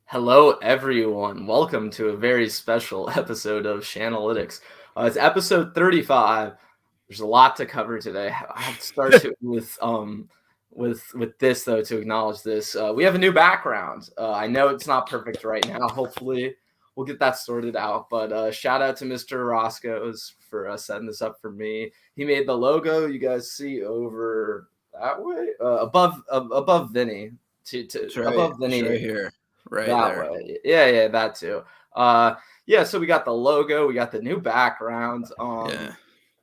Hello, everyone. Welcome to a very special episode of Shanalytics. It's episode 35. There's a lot to cover today. I have to start with this though to acknowledge this. We have a new background. I know it's not perfect right now. Hopefully, we'll get that sorted out. But shout out to Mr. Roscoe's for setting this up for me. He made the logo you guys see over that way, above Vinny. Above It's right Vinny here, right that there. way. Yeah, that too. Yeah, so we got the logo, we got the new background. Yeah.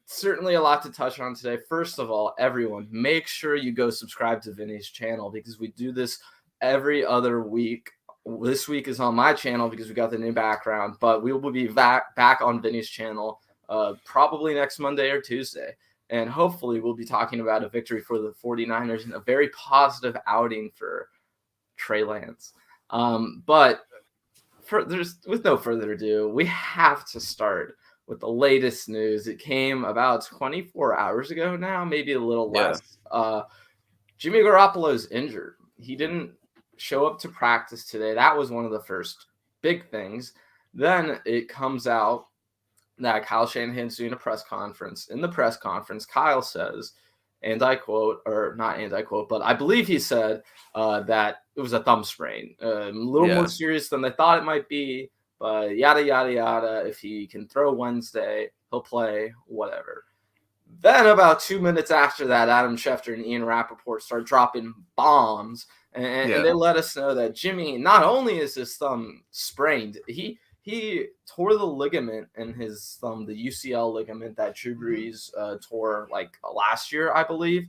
Certainly a lot to touch on today. First of all, everyone, make sure you go subscribe to Vinny's channel because we do this every other week. This week is on my channel because we got the new background, but we will be back on Vinny's channel probably next Monday or Tuesday. And hopefully we'll be talking about a victory for the 49ers and a very positive outing for Trey Lance. But with no further ado, we have to start with the latest news. It came about 24 hours ago now, maybe a little less. Jimmy Garoppolo's injured. He didn't show up to practice today. That was one of the first big things. Then it comes out that Kyle Shanahan's doing a press conference. In the press conference, Kyle says, and I quote, or not and I quote, but I believe he said that it was a thumb sprain. A little more serious than they thought it might be, but yada, yada, yada. If he can throw Wednesday, he'll play, whatever. Then about 2 minutes after that, Adam Schefter and Ian Rappaport start dropping bombs, and they let us know that Jimmy, not only is his thumb sprained, he tore the ligament in his thumb, the UCL ligament that Drew Brees tore like last year, I believe.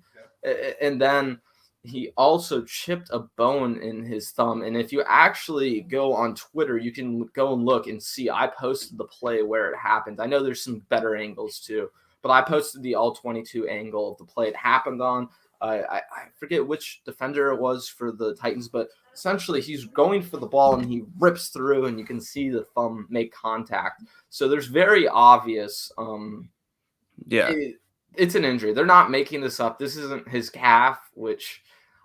And then he also chipped a bone in his thumb. And if you actually go on Twitter, you can go and look and see. I posted the play where it happened. I know there's some better angles too, but I posted the all 22 angle of the play it happened on. I forget which defender it was for the Titans, but essentially he's going for the ball and he rips through and you can see the thumb make contact. So there's very obvious it's an injury. They're not making this up. This isn't his calf, which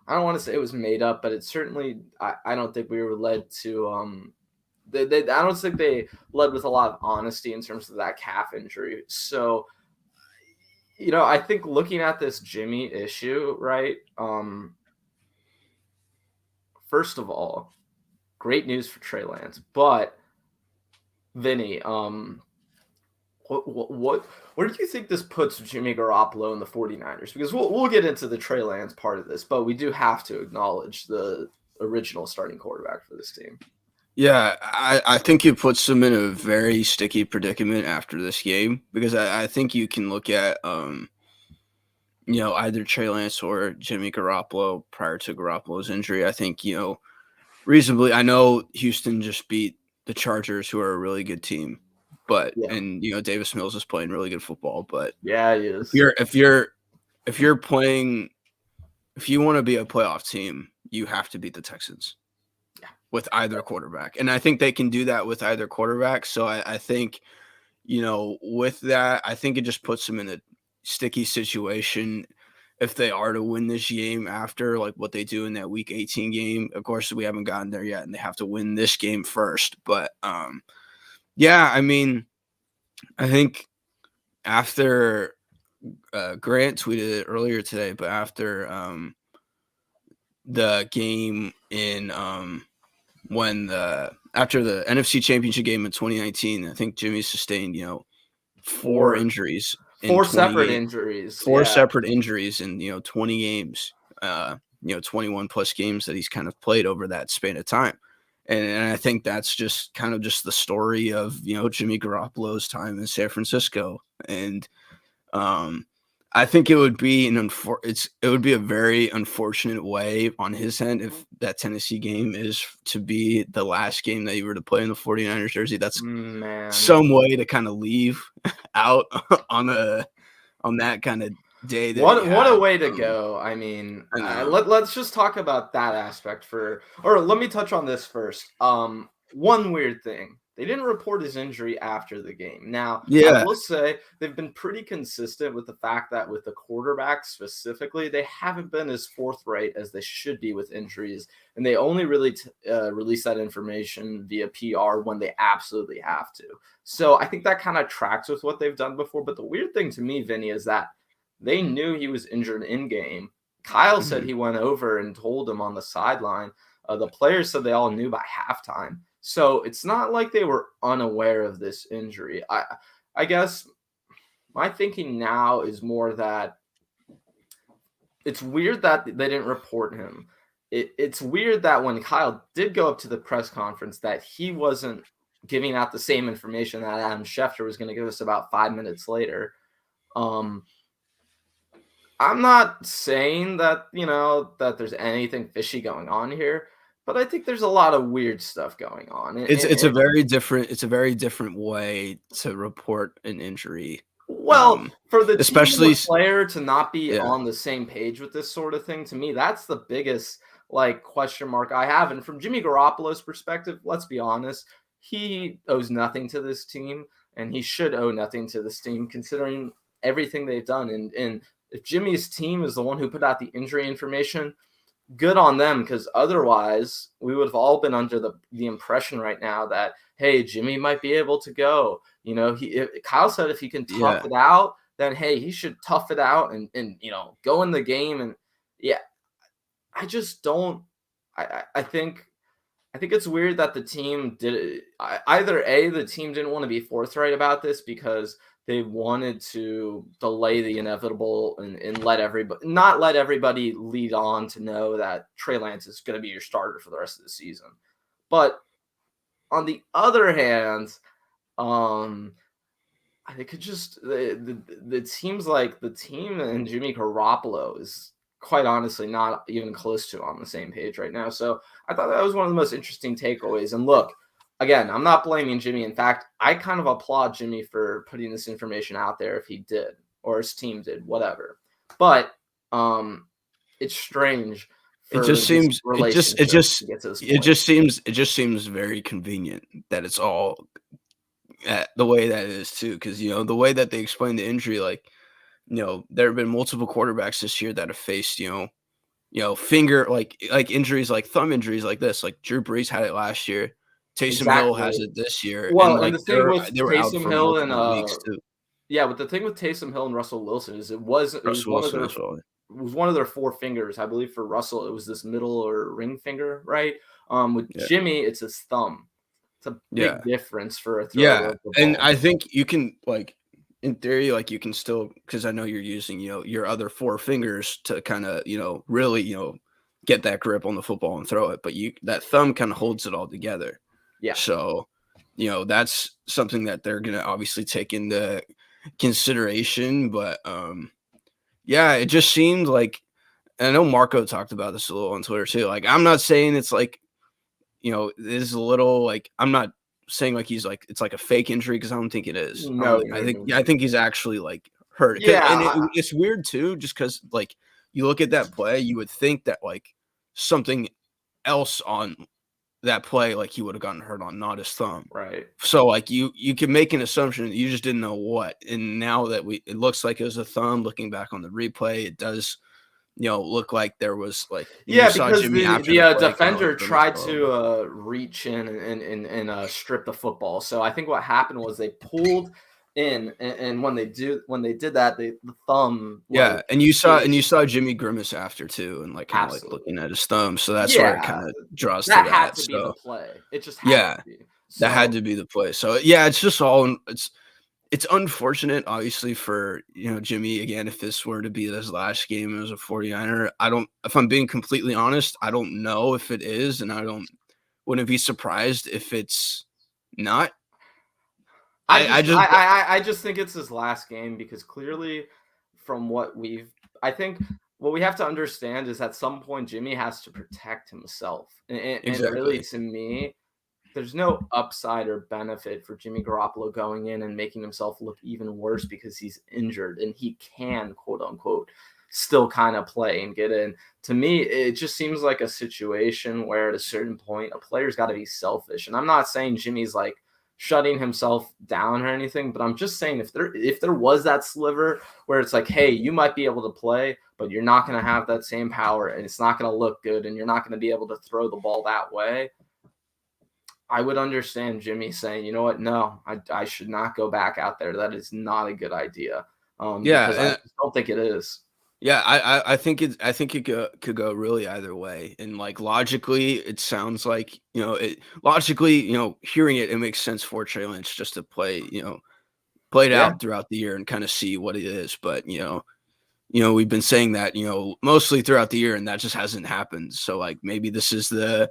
I don't want to say it was made up, but it's certainly I don't think we were led to I don't think they led with a lot of honesty in terms of that calf injury. So I think looking at this Jimmy issue, right? First of all, great news for Trey Lance, but Vinny, where do you think this puts Jimmy Garoppolo and the 49ers? Because we'll get into the Trey Lance part of this, but we do have to acknowledge the original starting quarterback for this team. Yeah, I think it puts them in a very sticky predicament after this game because I think you can look at either Trey Lance or Jimmy Garoppolo prior to Garoppolo's injury. I think, reasonably, I know Houston just beat the Chargers, who are a really good team, but and Davis Mills is playing really good football. But yeah, he is. If you want to be a playoff team, you have to beat the Texans with either quarterback. And I think they can do that with either quarterback. So I think, with that, I think it just puts them in a sticky situation if they are to win this game after like what they do in that week 18 game. Of course, we haven't gotten there yet and they have to win this game first. But I mean, I think after Grant tweeted it earlier today, but after the game in after the NFC Championship game in 2019, I think Jimmy sustained, 4 injuries. Four separate injuries in 20 games, 21 plus games that he's kind of played over that span of time. And I think that's just kind of just the story of, Jimmy Garoppolo's time in San Francisco. And I think it would be a very unfortunate way on his end if that Tennessee game is to be the last game that you were to play in the 49ers jersey. That's some way to kind of leave out on that kind of day. What a way to go. I mean, let's just talk about that aspect or let me touch on this first. One weird thing They didn't report his injury after the game. Now, I Yeah. will say they've been pretty consistent with the fact that with the quarterback specifically, they haven't been as forthright as they should be with injuries. And they only really release that information via PR when they absolutely have to. So I think that kind of tracks with what they've done before. But the weird thing to me, Vinny, is that they knew he was injured in game. Kyle said he went over and told him on the sideline. The players said they all knew by halftime. So it's not like they were unaware of this injury. I guess my thinking now is more that it's weird that they didn't report him. It's weird that when Kyle did go up to the press conference that he wasn't giving out the same information that Adam Schefter was going to give us about 5 minutes later. I'm not saying that, that there's anything fishy going on here, but I think there's a lot of weird stuff going on. It's a very different way to report an injury. Well, for the especially team and the player to not be on the same page with this sort of thing, to me, that's the biggest question mark I have. And from Jimmy Garoppolo's perspective, let's be honest, he owes nothing to this team, and he should owe nothing to this team considering everything they've done. And if Jimmy's team is the one who put out the injury information, good on them, because otherwise we would have all been under the impression right now that, hey, Jimmy might be able to go. Kyle said if he can tough it out, then hey, he should tough it out and go in the game. And I just don't. I think it's weird that the team did it. Either the team didn't want to be forthright about this because they wanted to delay the inevitable and not let everybody lead on to know that Trey Lance is going to be your starter for the rest of the season. But on the other hand, I think it just it seems like the team and Jimmy Garoppolo is quite honestly not even close to on the same page right now. So I thought that was one of the most interesting takeaways. And look, again, I'm not blaming Jimmy. In fact, I kind of applaud Jimmy for putting this information out there if he did, or his team did, whatever. But it's strange. It just seems very convenient that it's all the way that it is too, because the way that they explain the injury, there have been multiple quarterbacks this year that have faced finger injuries, like thumb injuries like this. Like Drew Brees had it last year. Taysom Hill has it this year. Well, and the thing with they were out Taysom for Hill and weeks too. Yeah, but the thing with Taysom Hill and Russell Wilson is it was one of their four fingers. I believe for Russell it was this middle or ring finger, right? With Jimmy, it's his thumb. It's a big difference for a thrower. Yeah, and I think you can in theory, you can still, because I know you're using your other four fingers to kind of really get that grip on the football and throw it, but that thumb kind of holds it all together. Yeah. So that's something that they're gonna obviously take into consideration. But it just seemed like, and I know Marco talked about this a little on Twitter too. I'm not saying it's it is a little I'm not saying he's it's a fake injury, because I don't think it is. No, I think he's actually hurt. Yeah, and it's weird too, just because you look at that play, you would think that something else on that play he would have gotten hurt on, not his thumb. Right. So you can make an assumption that you just didn't know what. And now that it looks like it was a thumb, looking back on the replay, it does look like there was because the defender tried to reach in and strip the football. So I think what happened was they pulled in, and when they did that, the thumb. And you saw Jimmy grimace after too, and kind of looking at his thumb. So that's where it kind of draws to that. That had to be the play. It just had to be. So, that had to be the play. So it's just all it's unfortunate, obviously, for Jimmy. Again, if this were to be his last game as a 49er, if I'm being completely honest, I don't know if it is, and wouldn't be surprised if it's not. I just think it's his last game, because clearly from what we have to understand is at some point Jimmy has to protect himself. And really, to me, there's no upside or benefit for Jimmy Garoppolo going in and making himself look even worse because he's injured and he can, quote unquote, still kind of play and get in. To me, it just seems like a situation where at a certain point, a player's got to be selfish. And I'm not saying Jimmy's shutting himself down or anything, but I'm just saying if there was that sliver where it's like, hey, you might be able to play, but you're not going to have that same power and it's not going to look good and you're not going to be able to throw the ball that way, I would understand Jimmy saying, you know what, no, I should not go back out there. That is not a good idea. Because I just don't think it is. Yeah, I think it could go really either way. And like logically, it sounds like, hearing it makes sense for Trey Lance just to play it out throughout the year and kind of see what it is. But we've been saying that, mostly throughout the year, and that just hasn't happened. So like maybe this is the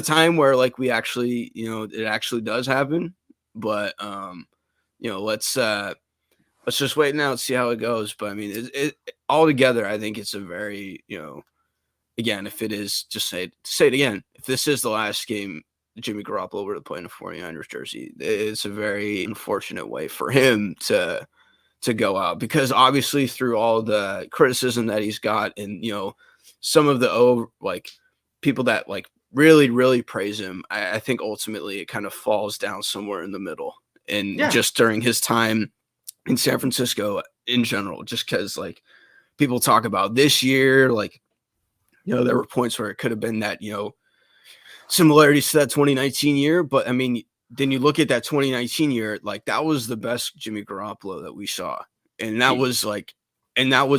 time where like we actually, it actually does happen. But let's just wait now and see how it goes. But I mean, it altogether, I think it's a very, again, if it is, just say it again, if this is the last game Jimmy Garoppolo were to play in a 49ers jersey, it's a very unfortunate way for him to go out, because obviously through all the criticism that he's got and, some of the people that like really, really praise him, I think ultimately it kind of falls down somewhere in the middle. And just during his time in San Francisco in general, just because like people talk about this year, like, there were points where it could have been that, similarities to that 2019 year. But I mean, then you look at that 2019 year, like that was the best Jimmy Garoppolo that we saw. And that was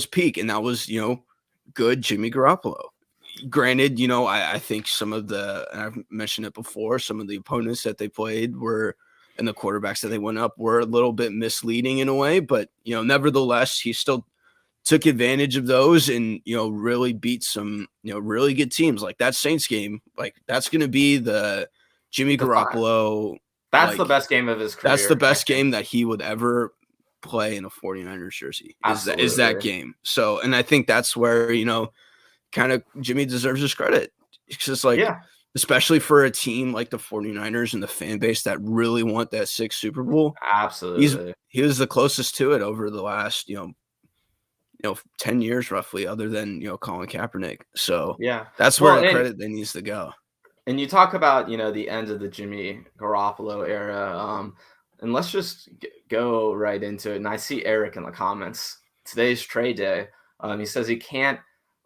peak. And that was, good Jimmy Garoppolo. Granted, I think some of and I've mentioned it before, some of the opponents that they played and the quarterbacks that they went up were a little bit misleading in a way, but, nevertheless, he still took advantage of those and, really beat some, really good teams. Like that Saints game, like that's going to be the Jimmy Garoppolo. That's the best game of his career. That's the best game that he would ever play in a 49ers jersey is that game. So, and I think that's where, kind of Jimmy deserves his credit. It's just like, especially for a team like the 49ers and the fan base that really want that 6th Super Bowl. Absolutely. He was the closest to it over the last, 10 years roughly, other than, Colin Kaepernick. So that's where the credit then needs to go. And you talk about, the end of the Jimmy Garoppolo era. And let's just go right into it. And I see Eric in the comments. Today's Trey Day. He says he can't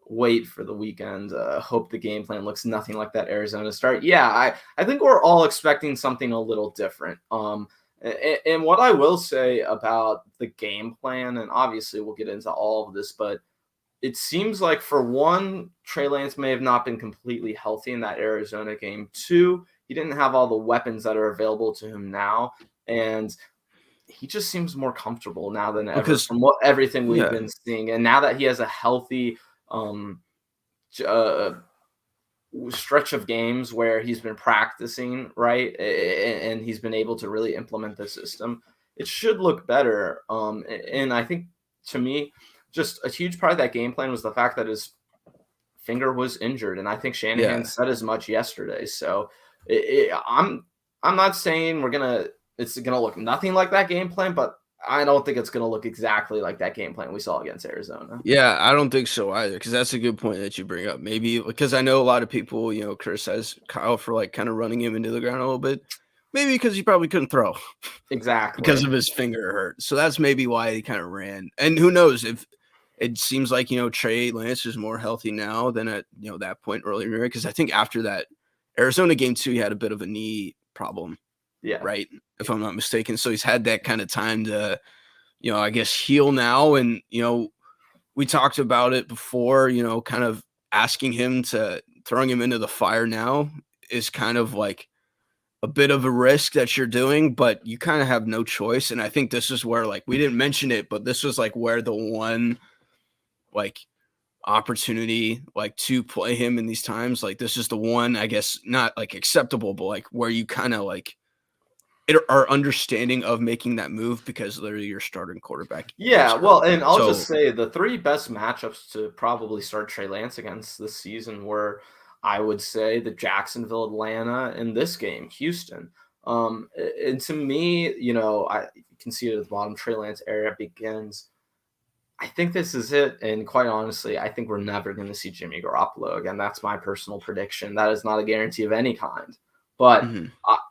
wait for the weekend. Hope the game plan looks nothing like that Arizona start. Yeah, I think we're all expecting something a little different. And what I will say about the game plan, and obviously we'll get into all of this, but it seems like for one, Trey Lance may have not been completely healthy in that Arizona game. 2, he didn't have all the weapons that are available to him now. And he just seems more comfortable now than ever from everything we've been seeing. And now that he has a healthy stretch of games where he's been practicing, right, and he's been able to really implement the system, it should look better. And I think, to me, just a huge part of that game plan was the fact that his finger was injured, and I think Shanahan said as much yesterday. So I'm not saying it's gonna look nothing like that game plan, but I don't think it's going to look exactly like that game plan we saw against Arizona. Yeah, I don't think so either, because that's a good point that you bring up. Maybe because I know a lot of people, criticize Kyle for like kind of running him into the ground a little bit. Maybe because he probably couldn't throw. Exactly. Because of his finger hurt. So that's maybe why he kind of ran. And who knows, if it seems like, Trey Lance is more healthy now than at, that point earlier in the year. Because I think after that Arizona game 2, he had a bit of a knee problem. Yeah. Right. If I'm not mistaken. So he's had that kind of time to, I guess, heal now. And, we talked about it before, kind of asking him to throwing him into the fire now is kind of like a bit of a risk that you're doing, but you kind of have no choice. And I think this is where, like, we didn't mention it, but this was like where the one like opportunity like to play him in these times, like this is the one, I guess, not like acceptable, but like where you kind of like our understanding of making that move, because literally your starting quarterback. Yeah, well, and I'll just say the 3 best matchups to probably start Trey Lance against this season were, I would say, the Jacksonville, Atlanta, and this game, Houston. And to me, I can see it at the bottom. Trey Lance era begins. I think this is it, and quite honestly, I think we're never going to see Jimmy Garoppolo again. That's my personal prediction. That is not a guarantee of any kind. But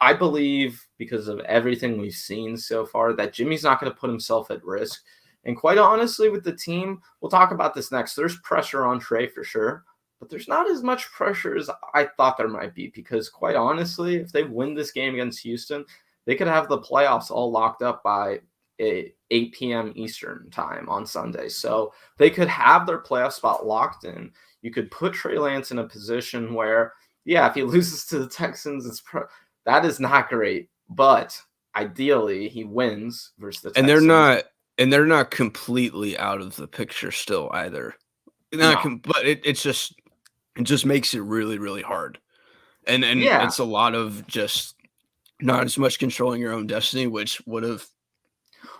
I believe, because of everything we've seen so far, that Jimmy's not going to put himself at risk. And quite honestly, with the team, we'll talk about this next. There's pressure on Trey for sure, but there's not as much pressure as I thought there might be, because quite honestly, if they win this game against Houston, they could have the playoffs all locked up by 8 p.m. Eastern time on Sunday. So they could have their playoff spot locked in. You could put Trey Lance in a position where, yeah, if he loses to the Texans, that is not great. But ideally, he wins versus the Texans. And they're not completely out of the picture still either. But it just makes it really, really hard. And it's a lot of just not as much controlling your own destiny, which would have.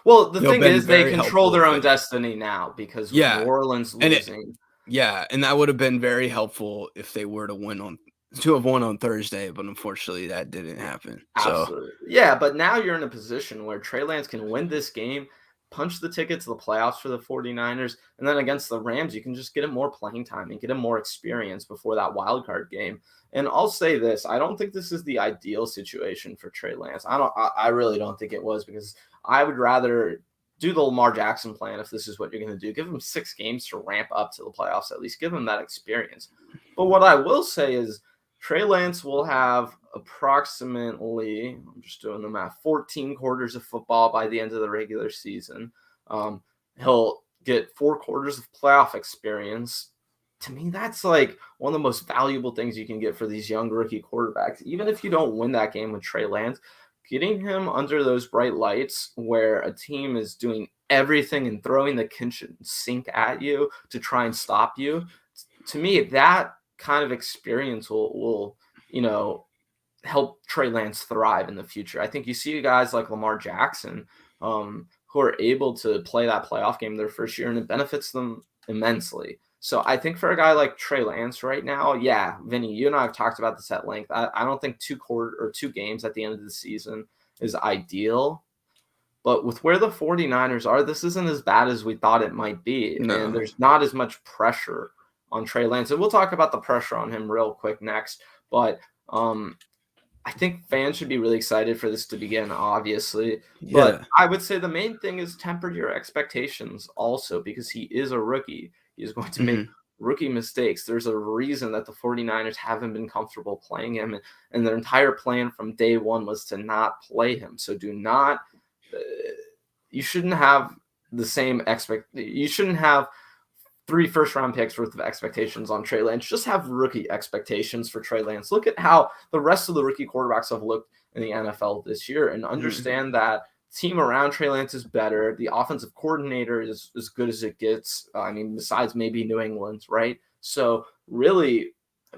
Well, the thing is, they control their own destiny now because with New Orleans losing. And that would have been very helpful if they were to have won on Thursday, but unfortunately that didn't happen. Absolutely. So. Yeah, but now you're in a position where Trey Lance can win this game, punch the ticket to the playoffs for the 49ers, and then against the Rams, you can just get him more playing time and get him more experience before that wild card game. And I'll say this, I don't think this is the ideal situation for Trey Lance. I really don't think it was, because I would rather do the Lamar Jackson plan if this is what you're going to do. Give him 6 games to ramp up to the playoffs, at least give him that experience. But what I will say is Trey Lance will have approximately, I'm just doing the math, 14 quarters of football by the end of the regular season. He'll get 4 quarters of playoff experience. To me, that's like one of the most valuable things you can get for these young rookie quarterbacks. Even if you don't win that game with Trey Lance, getting him under those bright lights where a team is doing everything and throwing the kitchen sink at you to try and stop you, to me, that kind of experience will help Trey Lance thrive in the future. I think you see guys like Lamar Jackson who are able to play that playoff game their first year, and it benefits them immensely. So I think for a guy like Trey Lance right now, yeah, Vinny, you and I have talked about this at length. I don't think 2 games at the end of the season is ideal. But with where the 49ers are, this isn't as bad as we thought it might be. No. And there's not as much pressure on Trey Lance. And we'll talk about the pressure on him real quick next. But I think fans should be really excited for this to begin, obviously. Yeah. But I would say the main thing is temper your expectations also, because he is a rookie. He is going to make rookie mistakes. There's a reason that the 49ers haven't been comfortable playing him. And their entire plan from day one was to not play him. So do not you shouldn't have the same you shouldn't have 3 first-round picks worth of expectations on Trey Lance. Just have rookie expectations for Trey Lance. Look at how the rest of the rookie quarterbacks have looked in the NFL this year, and understand that team around Trey Lance is better. The offensive coordinator is as good as it gets. Besides maybe New England's, right? So really,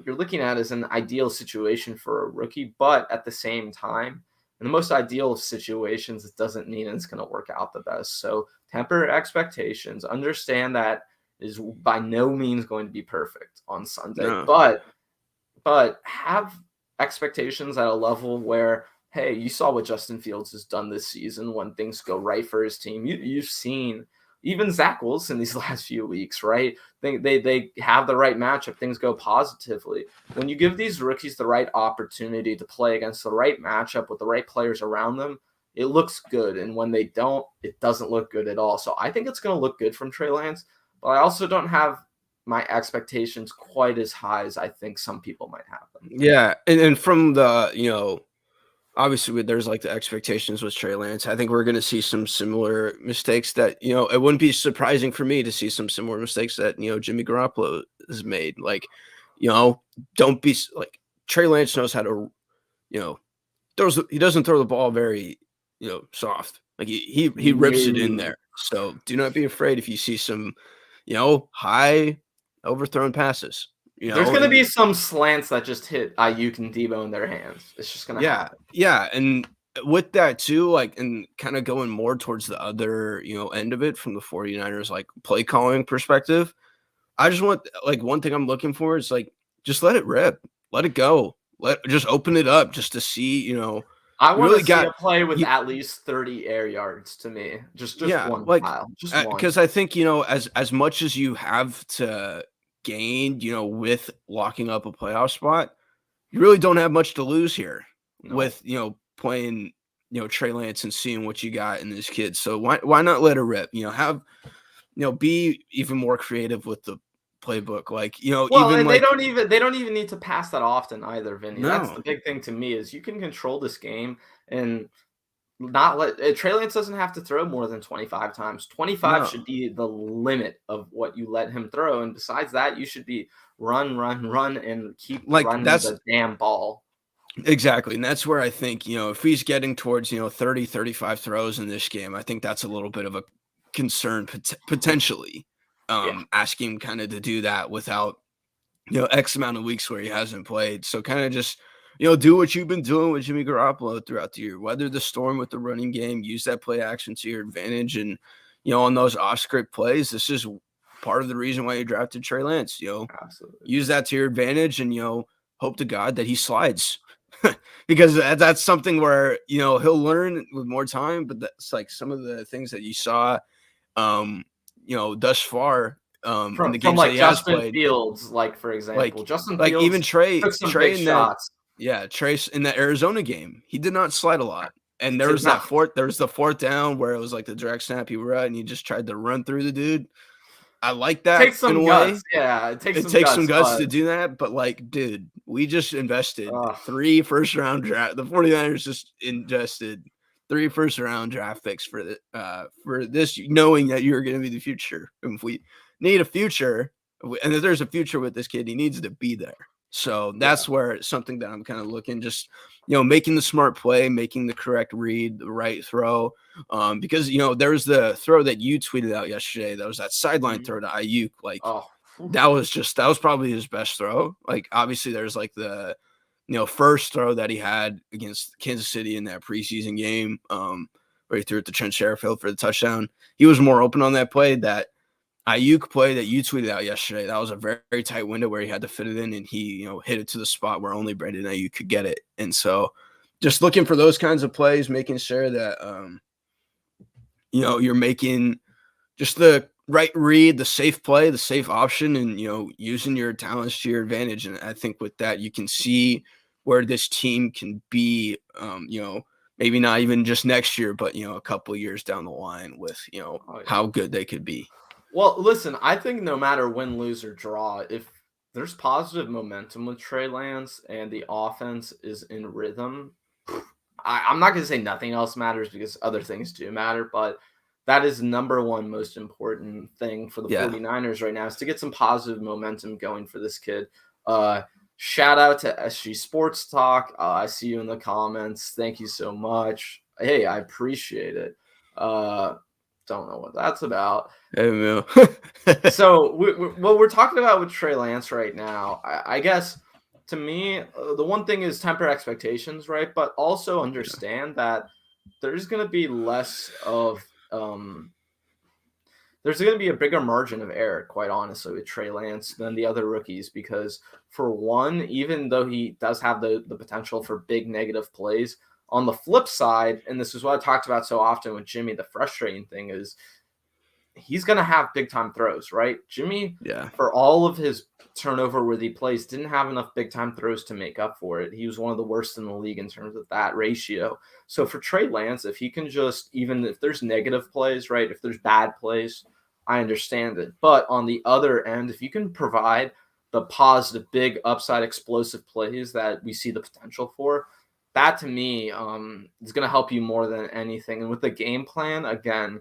you're looking at it as an ideal situation for a rookie, but at the same time, in the most ideal of situations, it doesn't mean it's going to work out the best. So temper expectations. Understand that is by no means going to be perfect on Sunday, but have expectations at a level where, hey, you saw what Justin Fields has done this season when things go right for his team. You've seen even Zach Wilson these last few weeks, right? They have the right matchup. Things go positively. When you give these rookies the right opportunity to play against the right matchup with the right players around them, it looks good. And when they don't, it doesn't look good at all. So I think it's going to look good from Trey Lance, but I also don't have my expectations quite as high as I think some people might have them. Yeah. And from the, obviously there's like the expectations with Trey Lance. I think we're going to see some similar mistakes that, it wouldn't be surprising for me to see some similar mistakes that, Jimmy Garoppolo has made. Like, don't be like Trey Lance knows how to, he doesn't throw the ball very, soft. Like he rips it in there. So do not be afraid if you see some, high overthrown passes. There's going to be some slants that just hit Ayuk and Debo in their hands. It's just going to happen. Yeah. And with that too, like, and kind of going more towards the other, end of it from the 49ers, like play calling perspective, I just want, like, one thing I'm looking for is like, just let it rip, let it go, just open it up just to see, I want really to see a play with at least 30 air yards to me. Just one pile. Just one. Because I think, as much as you have to gain, with locking up a playoff spot, you really don't have much to lose here. with, playing, Trey Lance and seeing what you got in this kid. So why not let it rip? Be even more creative with the playbook. Like, Well, even and like they don't even need to pass that often either, Vinny. That's the no, big thing to me is you can control this game and not let Trey Lance doesn't have to throw more than 25 times. 25 no. should be the limit of what you let him throw. And besides that, you should be run, and keep Like running that's the damn ball. exactly. And that's where I think, if he's getting towards, 30, 35 throws in this game, I think that's a little bit of a concern potentially. Yeah. Asking him kind of to do that without, X amount of weeks where he hasn't played. So kind of just, do what you've been doing with Jimmy Garoppolo throughout the year. Weather the storm with the running game, use that play action to your advantage. And, on those off script plays, this is part of the reason why you drafted Trey Lance. Absolutely. Use that to your advantage and, hope to God that he slides. Because that's something where, he'll learn with more time. But that's like some of the things that you saw, thus far in the From games that like he has Justin played. Fields, like for example, Like Justin like even Fields took some big Trey in that shots. Trey in that Arizona game, he did not slide a lot. And there was No, the fourth down where it was like the direct snap you were at and he just tried to run through the dude. I like that takes in a some way. guts. Yeah, it takes It some takes some guts, guts but to do that, but like, dude, we just invested ugh. 3 first round draft. The 49ers just invested 3 first round draft picks for this, knowing that you're going to be the future. And if we need a future, and if there's a future with this kid, he needs to be there. So that's where it's something that I'm kind of looking, just, making the smart play, making the correct read, the right throw. Because, there was the throw that you tweeted out yesterday. That was that sideline throw to Ayuk. Like, Oh, that was probably his best throw. Like, obviously there's like the, first throw that he had against Kansas City in that preseason game, where he threw it to Trent Sherfield for the touchdown. He was more open on that play. That Ayuk play that you tweeted out yesterday, that was a very, very tight window where he had to fit it in, and he, hit it to the spot where only Brandon Ayuk could get it. And so just looking for those kinds of plays, making sure that, you're making just the right read, the safe play, the safe option, and, using your talents to your advantage. And I think with that, you can see where this team can be, maybe not even just next year, but, a couple of years down the line with, how good they could be. Well, listen, I think no matter win, lose, or draw, if there's positive momentum with Trey Lance and the offense is in rhythm, I'm not going to say nothing else matters because other things do matter, but that is number one most important thing for the 49ers right now is to get some positive momentum going for this kid. Shout out to SG Sports Talk. I see you in the comments. Thank you so much. Hey, I appreciate it. Don't know what that's about. So what we're talking about with Trey Lance right now, I guess to me, the one thing is temper expectations, right? But also understand that there's going to be less of there's going to be a bigger margin of error, quite honestly, with Trey Lance than the other rookies. Because for one, even though he does have the potential for big negative plays, on the flip side, and this is what I talked about so often with Jimmy, the frustrating thing is he's going to have big time throws, right? Jimmy, for all of his turnover worthy plays, didn't have enough big time throws to make up for it. He was one of the worst in the league in terms of that ratio. So for Trey Lance, if he can just, even if there's negative plays, right? If there's bad plays, I understand it. But on the other end, if you can provide the positive, big upside explosive plays that we see the potential for, that to me is going to help you more than anything. And with the game plan, again,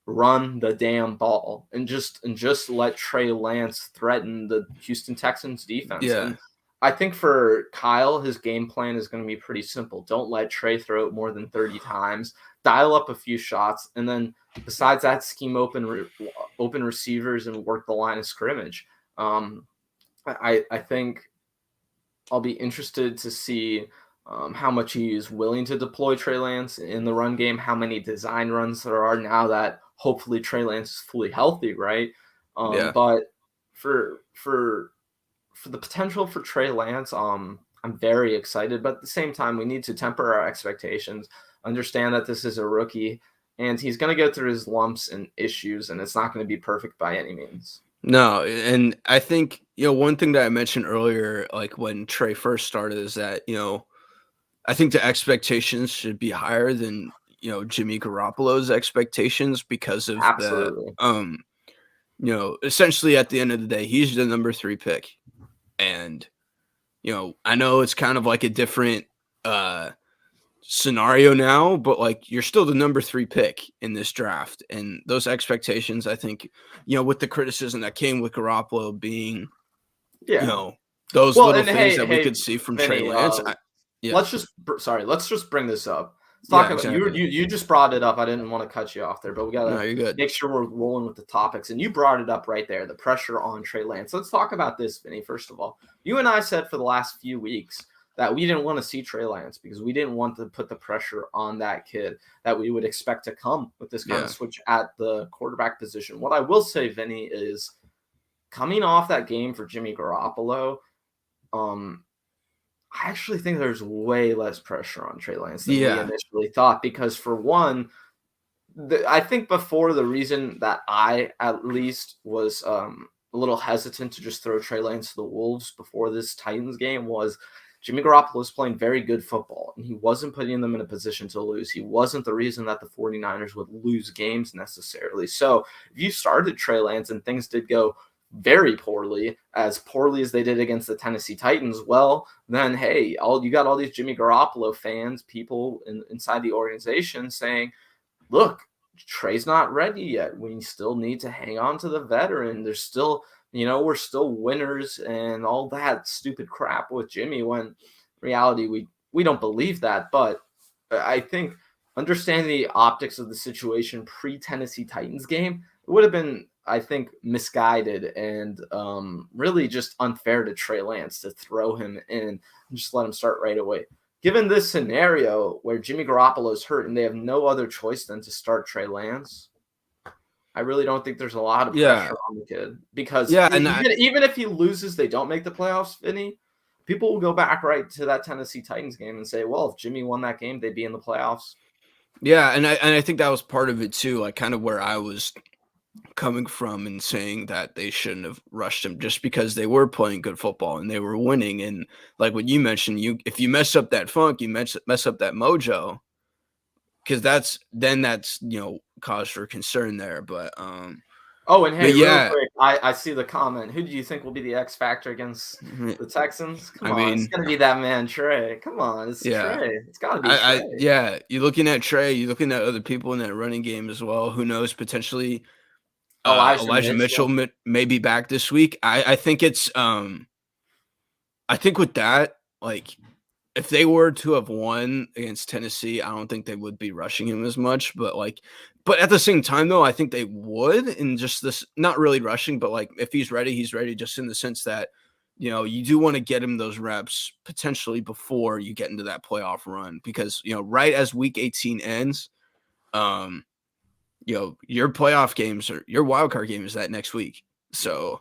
run the damn ball and just let Trey Lance threaten the Houston Texans defense. And I think for Kyle, his game plan is going to be pretty simple. Don't let Trey throw it more than 30 times. Dial up a few shots, and then besides that, scheme open receivers and work the line of scrimmage. I think I'll be interested to see how much he is willing to deploy Trey Lance in the run game, how many design runs there are now that hopefully Trey Lance is fully healthy, right? But for the potential for Trey Lance, I'm very excited. But at the same time, we need to temper our expectations, understand that this is a rookie, and he's going to go through his lumps and issues, and it's not going to be perfect by any means. No, and I think, one thing that I mentioned earlier, like when Trey first started, is that, I think the expectations should be higher than, Jimmy Garoppolo's expectations because of Absolutely. essentially at the end of the day, he's the number 3 pick. And, I know it's kind of like a different scenario now, but like you're still the number 3 pick in this draft. And those expectations, I think, with the criticism that came with Garoppolo being, those little things that we could see from Vinny, Trey Lance. Let's just bring this up. Let's talk about exactly. you just brought it up. I didn't want to cut you off there, but we gotta make sure we're rolling with the topics. And you brought it up right there, the pressure on Trey Lance. Let's talk about this, Vinny. First of all, you and I said for the last few weeks that we didn't want to see Trey Lance because we didn't want to put the pressure on that kid that we would expect to come with this kind of switch at the quarterback position. What I will say, Vinny, is coming off that game for Jimmy Garoppolo, I actually think there's way less pressure on Trey Lance than we initially thought because, for one, I think before the reason that I at least was a little hesitant to just throw Trey Lance to the Wolves before this Titans game was Jimmy Garoppolo was playing very good football, and he wasn't putting them in a position to lose. He wasn't the reason that the 49ers would lose games necessarily. So if you started Trey Lance and things did go very poorly as they did against the Tennessee Titans, well, then, hey, you got all these Jimmy Garoppolo fans, people inside the organization saying, look, Trey's not ready yet. We still need to hang on to the veteran. There's still, we're still winners and all that stupid crap with Jimmy, when in reality, we don't believe that. But I think understanding the optics of the situation pre-Tennessee Titans game, it would have been, I think, misguided and really just unfair to Trey Lance to throw him in and just let him start right away. Given this scenario where Jimmy Garoppolo is hurt and they have no other choice than to start Trey Lance, I really don't think there's a lot of pressure on the kid because even if he loses, they don't make the playoffs, Vinny, people will go back right to that Tennessee Titans game and say, well, if Jimmy won that game, they'd be in the playoffs. Yeah, and I think that was part of it too, like kind of where I was coming from and saying that they shouldn't have rushed him just because they were playing good football and they were winning. And like what you mentioned, if you mess up that funk, you mess up that mojo, because that's cause for concern there. But and hey, real quick, I see the comment. Who do you think will be the X factor against the Texans? Come on, it's gonna be that man Trey. Come on, it's Trey. It's gotta be Trey. You're looking at Trey. You're looking at other people in that running game as well. Who knows? Potentially, Elijah Mitchell may be back this week. I think it's I think with that, like, if they were to have won against Tennessee, I don't think they would be rushing him as much. But at the same time, though, I think they would. And just this, not really rushing, but like if he's ready, he's ready. Just in the sense that, you do want to get him those reps potentially before you get into that playoff run, because right as Week 18 ends, your playoff games or your wild card game is that next week. So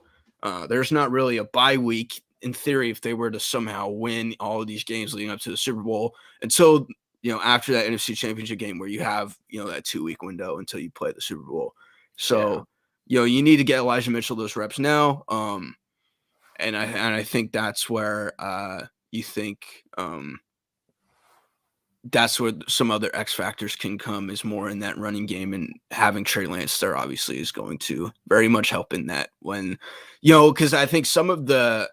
there's not really a bye week in theory if they were to somehow win all of these games leading up to the Super Bowl until, after that NFC Championship game where you have, that 2-week window until you play the Super Bowl. So, you need to get Elijah Mitchell those reps now. And I think that's where you think that's where some other X factors can come, is more in that running game, and having Trey Lance there obviously is going to very much help in that when, because I think some of the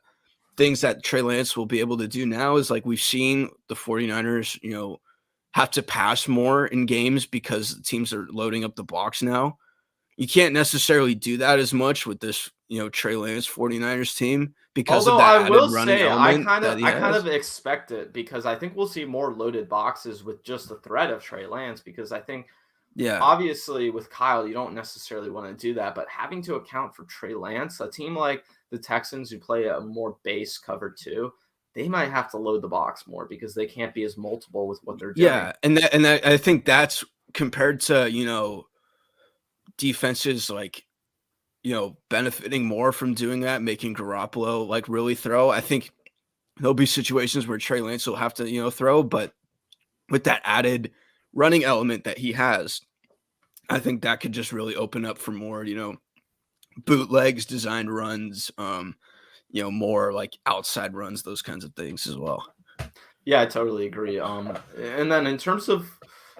things that Trey Lance will be able to do now is like we've seen the 49ers, have to pass more in games because teams are loading up the box now. You can't necessarily do that as much with this, Trey Lance 49ers team because of that added running element. I kind of expect it because I think we'll see more loaded boxes with just the threat of Trey Lance, because I think obviously with Kyle, you don't necessarily want to do that, but having to account for Trey Lance, a team like the Texans who play a more base cover 2, they might have to load the box more because they can't be as multiple with what they're doing. Yeah, and I think that's compared to, defenses like, benefiting more from doing that, making Garoppolo like really throw. I think there'll be situations where Trey Lance will have to, throw, but with that added running element that he has, I think that could just really open up for more, bootlegs, designed runs, more like outside runs, those kinds of things as well. Yeah, I totally agree. And then in terms of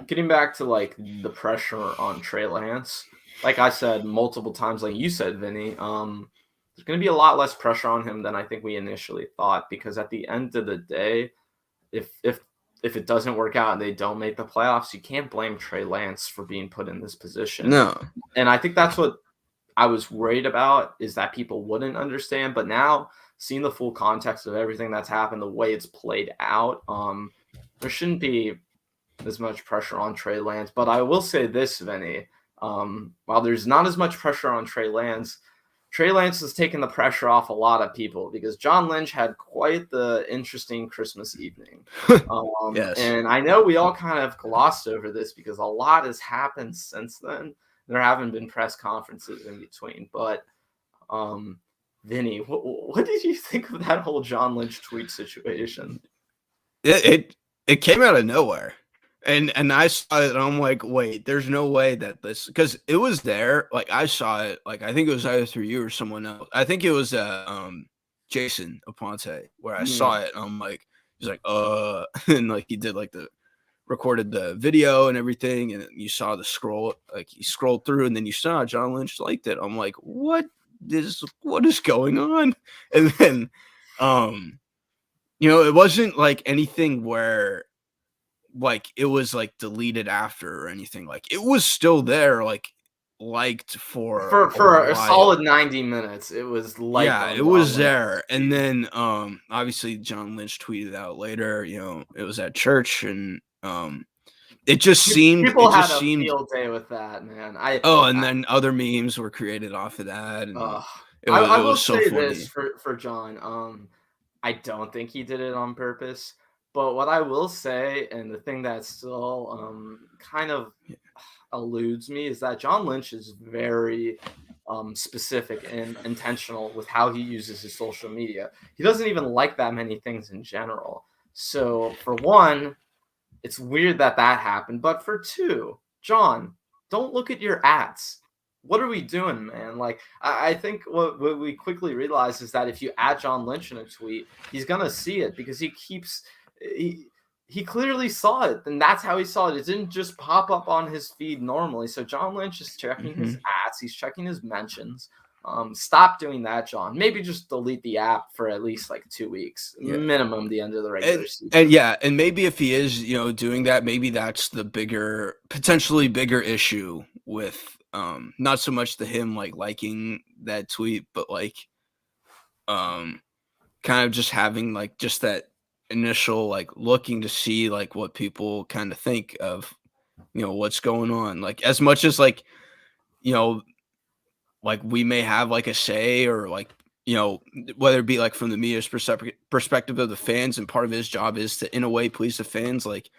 getting back to like the pressure on Trey Lance, like I said multiple times, like you said, Vinny, there's going to be a lot less pressure on him than I think we initially thought. Because at the end of the day, if it doesn't work out and they don't make the playoffs, you can't blame Trey Lance for being put in this position. No. And I think that's what I was worried about, is that people wouldn't understand. But now, seeing the full context of everything that's happened, the way it's played out, there shouldn't be as much pressure on Trey Lance. But I will say this, Vinny, while there's not as much pressure on Trey Lance has taken the pressure off a lot of people, because John Lynch had quite the interesting Christmas evening. Yes. And I know we all kind of glossed over this because a lot has happened since then. There haven't been press conferences in between. But, Vinny, what did you think of that whole John Lynch tweet situation? It came out of nowhere. And I saw it, and I'm like, wait, there's no way that this, because it was there. Like, I saw it. Like, I think it was either through you or someone else. I think it was Jason Aponte where I saw it. And I'm like, he's like, and like he did like recorded the video and everything, and you saw the scroll. Like, he scrolled through, and then you saw John Lynch liked it. I'm like, what is going on? And then, it wasn't like anything where, like, it was like deleted after or anything. Like, it was still there, like liked for a solid 90 minutes. It was like, yeah, it was there. And then obviously John Lynch tweeted out later, it was at church, and it just seemed people had a field day with that, man. And then other memes were created off of that, and I will say this for John. I don't think he did it on purpose. But what I will say, and the thing that still kind of eludes me, is that John Lynch is very specific and intentional with how he uses his social media. He doesn't even like that many things in general. So for one, it's weird that happened. But for two, John, don't look at your ads. What are we doing, man? Like, I think what we quickly realize is that if you add John Lynch in a tweet, he's going to see it, because he clearly saw it, and that's how he saw it. It didn't just pop up on his feed normally. So John Lynch is checking his ads. He's checking his mentions. Stop doing that, John. Maybe just delete the app for at least like 2 weeks, minimum, the end of the regular season. And maybe if he is, doing that, maybe that's the potentially bigger issue with not so much him like liking that tweet, but like kind of just having like just that initial like looking to see like what people kind of think of what's going on, like as much as like like we may have like a say, or like whether it be like from the media's perspective of the fans, and part of his job is to in a way please the fans. Like,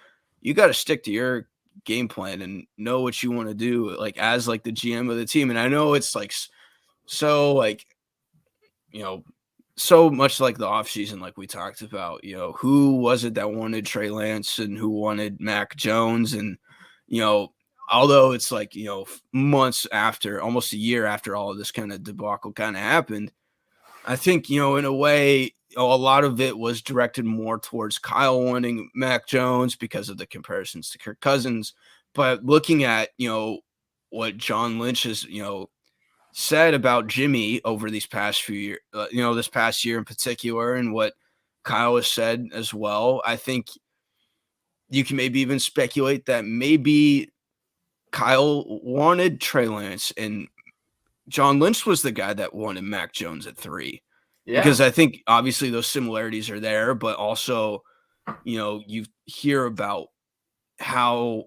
you got to stick to your game plan and know what you want to do, like as like the GM of the team. And I know it's like so like so much like the offseason, like we talked about, who was it that wanted Trey Lance and who wanted Mac Jones? And, although it's like, months after, almost a year after all of this kind of debacle kind of happened, I think, in a way, a lot of it was directed more towards Kyle wanting Mac Jones because of the comparisons to Kirk Cousins. But looking at, what John Lynch has, said about Jimmy over these past few years, this past year in particular, and what Kyle has said as well, I think you can maybe even speculate that maybe Kyle wanted Trey Lance and John Lynch was the guy that wanted Mac Jones at 3. Yeah. Because I think obviously those similarities are there, but also, you hear about how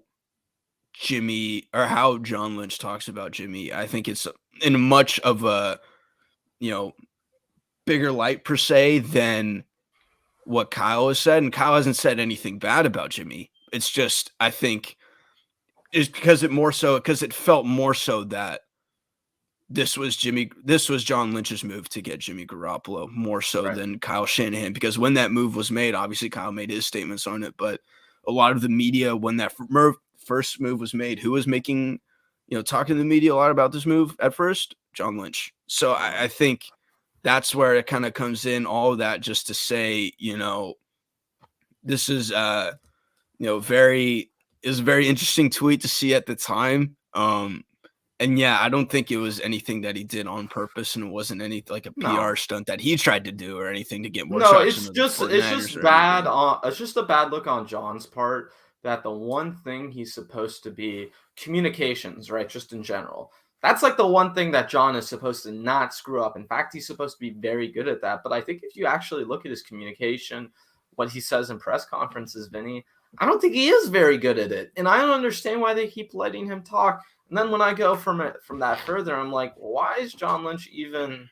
John Lynch talks about Jimmy. I think it's in much of a, bigger light per se than what Kyle has said. And Kyle hasn't said anything bad about Jimmy. It's just, I think it's because it felt more so that this was John Lynch's move to get Jimmy Garoppolo more so than Kyle Shanahan. Because when that move was made, obviously Kyle made his statements on it, but a lot of the media, when that first move was made, who was making, talking to the media a lot about this move at first? John Lynch. So I think that's where it kind of comes in, all of that, just to say, this is a very interesting tweet to see at the time. And yeah, I don't think it was anything that he did on purpose, and it wasn't any like a PR stunt that he tried to do or anything to get more traction. It's just bad. It's just a bad look on John's part that the one thing he's supposed to be communications, right? Just in general, that's like the one thing that John is supposed to not screw up. In fact, he's supposed to be very good at that. But I think if you actually look at his communication, what he says in press conferences, Vinny, I don't think he is very good at it, and I don't understand why they keep letting him talk. And then when I go from that further, I'm like, why is John Lynch even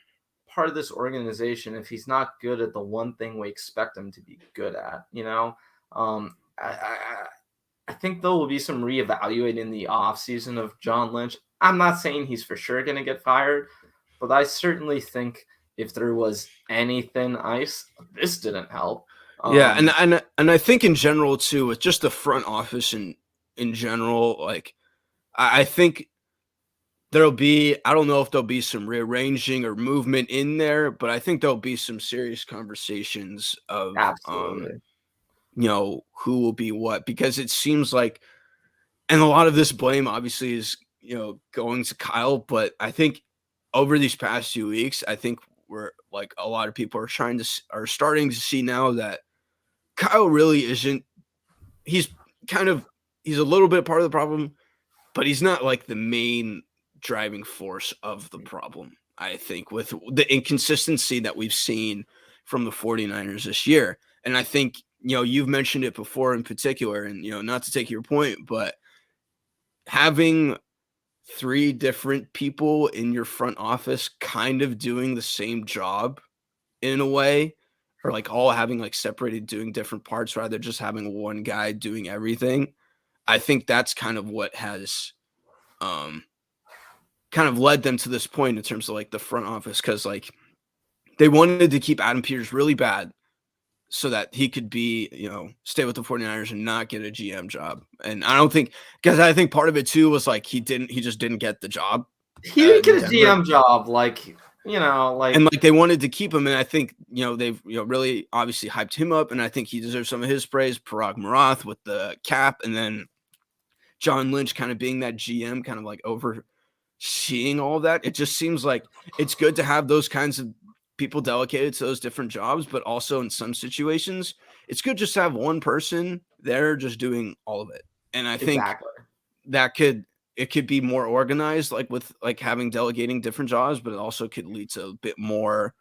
part of this organization if he's not good at the one thing we expect him to be good at? I think there will be some reevaluating in the offseason of John Lynch. I'm not saying he's for sure going to get fired, but I certainly think if there was any thin ice, this didn't help. Yeah, and I think in general too, with just the front office in general, like I think I don't know if there'll be some rearranging or movement in there, but I think there'll be some serious conversations of absolutely, who will be what, because it seems like, and a lot of this blame obviously is going to Kyle, but I think over these past few weeks, I think we're like a lot of people are starting to see now that Kyle really isn't. He's a little bit part of the problem, but he's not like the main driving force of the problem, I think, with the inconsistency that we've seen from the 49ers this year. And I think, you've mentioned it before in particular, and, not to take your point, but having 3 different people in your front office kind of doing the same job in a way, or like all having like separated doing different parts rather than just having one guy doing everything. I think that's kind of what has kind of led them to this point in terms of like the front office, because like they wanted to keep Adam Peters really bad so that he could be, stay with the 49ers and not get a GM job. And I don't think, because I think part of it too was like he just didn't get the job. He didn't get a GM job, and like they wanted to keep him, and I think they've really obviously hyped him up, and I think he deserves some of his praise. Parag Marath with the cap, and then John Lynch kind of being that GM, kind of like overseeing all of that. It just seems like it's good to have those kinds of people delegated to those different jobs, but also in some situations, it's good just to have one person there just doing all of it. And I think it could be more organized, like with like having delegating different jobs, but it also could lead to a bit more,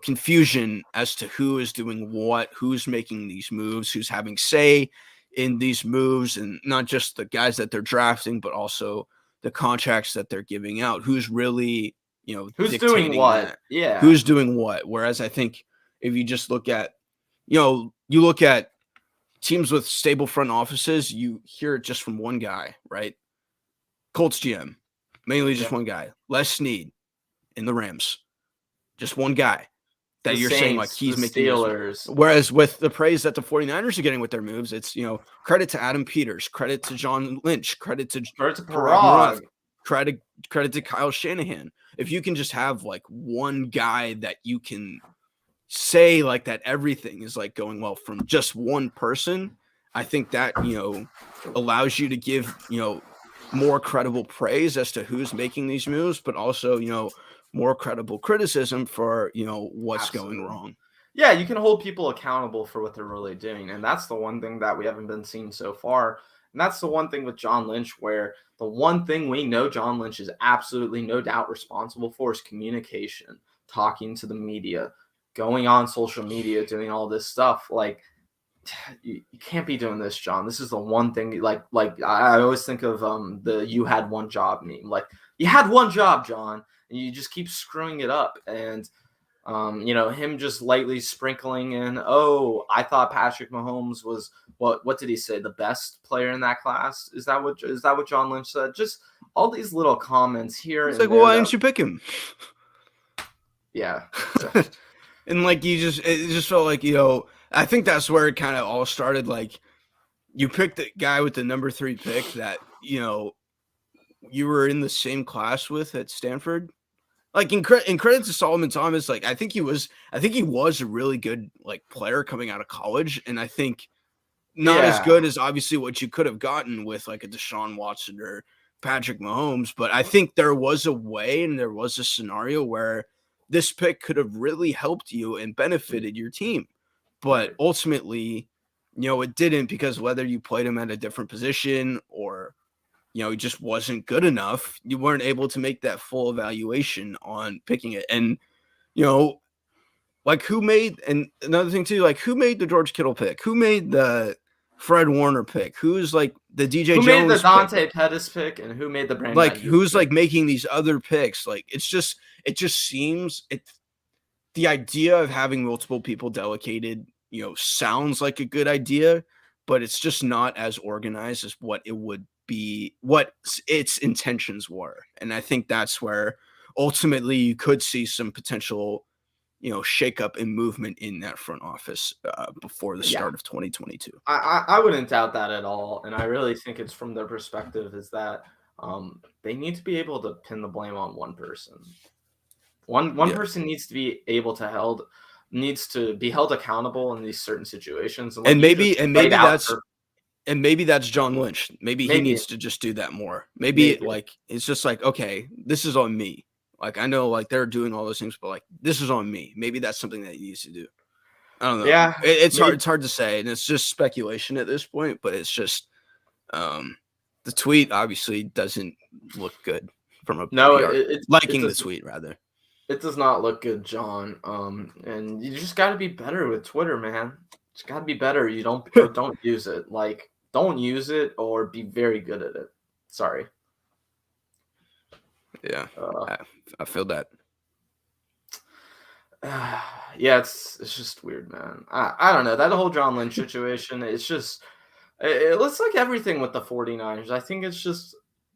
confusion as to who is doing what, who's making these moves, who's having say in these moves, and not just the guys that they're drafting, but also the contracts that they're giving out, who's really, who's doing what? That. Yeah. Who's doing what? Whereas I think if you just look at, you look at teams with stable front offices, you hear it just from one guy, right? Colts GM, mainly just one guy. Les Snead in the Rams, just one guy that you're saying like he's making Steelers. Whereas with the praise that the 49ers are getting with their moves, it's, credit to Adam Peters, credit to John Lynch, credit to Parag, credit to Kyle Shanahan. If you can just have like one guy that you can say like that everything is like going well from just one person, I think that, allows you to give, more credible praise as to who's making these moves, but also, more credible criticism for, what's going wrong. Yeah, you can hold people accountable for what they're really doing. And that's the one thing that we haven't been seeing so far. And that's the one thing with John Lynch, where the one thing we know John Lynch is absolutely no doubt responsible for is communication, talking to the media, going on social media, doing all this stuff. Like, you can't be doing this, John. This is the one thing, like I always think of the "you had one job" meme. Like, you had one job, John, and you just keep screwing it up. And him just lightly sprinkling in, "Oh, I thought Patrick Mahomes was what did he say? The best player in that class?" Is that what John Lynch said? Just all these little comments here. It's like, well, why didn't you pick him? Yeah. And like it just felt like, I think that's where it kind of all started. Like, you picked the guy with the number 3 pick that, you were in the same class with at Stanford. Like in credit to Solomon Thomas, like I think he was a really good like player coming out of college, and I think not as good as obviously what you could have gotten with like a Deshaun Watson or Patrick Mahomes, but I think there was a way and there was a scenario where this pick could have really helped you and benefited your team. But ultimately, it didn't, because whether you played him at a different position or, he just wasn't good enough, you weren't able to make that full evaluation on picking it. And, like and another thing too, like who made the George Kittle pick? Who made the Fred Warner pick? Who's like the DJ Jones? Who made the Dante Pettis pick, and who made the Brandon? Like who's pick? Like making these other picks? Like it just seems the idea of having multiple people delegated, sounds like a good idea, but it's just not as organized as what it would be, what its intentions were. And I think that's where ultimately you could see some potential, shakeup and movement in that front office before the start of 2022. I wouldn't doubt that at all. And I really think it's from their perspective is that they need to be able to pin the blame on one person. One person needs to be able to be held accountable in these certain situations. And maybe that's John Lynch. Maybe he needs to just do that more. Maybe. Like it's just like, okay, this is on me. Like I know like they're doing all those things, but like this is on me. Maybe that's something that he needs to do. I don't know. Yeah, it's hard. It's hard to say, and it's just speculation at this point. But it's just the tweet obviously doesn't look good from a liking the tweet rather. It does not look good, John. And you just got to be better with Twitter, man. Just got to be better. You don't use it. Like, don't use it or be very good at it. Sorry. Yeah, I feel that. Yeah, it's just weird, man. I don't know. That whole John Lynch situation, it's just it looks like everything with the 49ers. I think it's just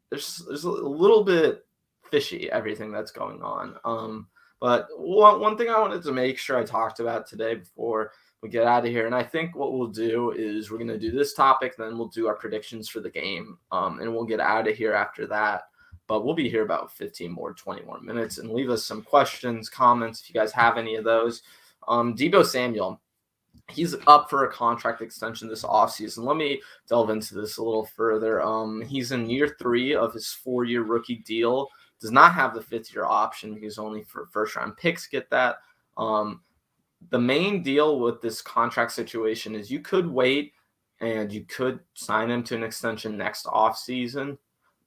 there's a little bit fishy, everything that's going on. But one thing I wanted to make sure I talked about today before we get out of here, and I think what we'll do is we're going to do this topic, then we'll do our predictions for the game, and we'll get out of here after that. But we'll be here about 20 more minutes, and leave us some questions, comments, if you guys have any of those. Deebo Samuel, he's up for a contract extension this offseason. Let me delve into this a little further. He's in year 3 of his 4-year rookie deal. Does not have the 5th-year option because only for first-round picks get that. The main deal with this contract situation is you could wait and you could sign him to an extension next offseason.